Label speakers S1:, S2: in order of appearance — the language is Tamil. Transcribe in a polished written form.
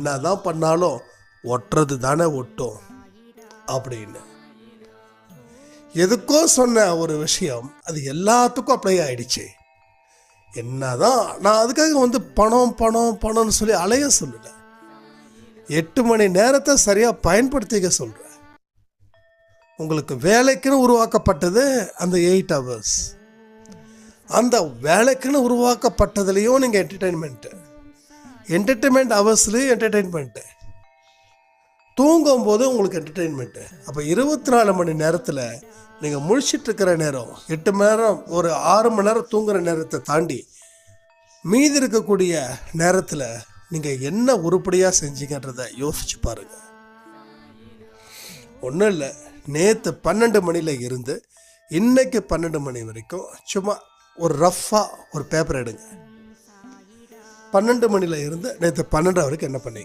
S1: என்ன தான் பண்ணாலும் ஒட்டுறது தானே ஒட்டும் அப்படின்னு. எதுக்கோ சொன்ன ஒரு விஷயம் அது எல்லாத்துக்கும் அப்ளை ஆயிடுச்சு. என்னதான் நான் அதுக்காக பணம் பணம் பணம்னு சொல்லி அலைய சொல்லல. 8 மணி நேரத்தை சரியாக பயன்படுத்திக்க சொல்கிறேன். உங்களுக்கு வேலைக்குன்னு உருவாக்கப்பட்டது அந்த 8 hours. அந்த வேலைக்குன்னு உருவாக்கப்பட்டதுலேயும் நீங்கள் என்டர்டெயின்மெண்ட் ஹவர்ஸ்லேயும் என்டர்டெயின்மெண்ட்டு, தூங்கும்போது உங்களுக்கு என்டர்டெயின்மெண்ட்டு. அப்போ 24 மணி நேரத்தில் நீங்கள் முழிச்சிட்ருக்கிற நேரம் 8 மணி நேரம், ஒரு 6 மணி நேரம் தூங்குகிற நேரத்தை தாண்டி மீதி இருக்கக்கூடிய நேரத்தில் நீங்கள் என்ன உருப்படியாக செஞ்சீங்கன்றதை யோசிச்சு பாருங்கள். ஒன்றும் இல்லை, நேற்று 12 மணியில் இருந்து இன்னைக்கு 12 மணி வரைக்கும் சும்மா ஒரு ரஃப்பாக ஒரு பேப்பர் எடுங்க. 12 மணியில் இருந்து நேற்று 12 வரைக்கும் என்ன பண்ணீங்க?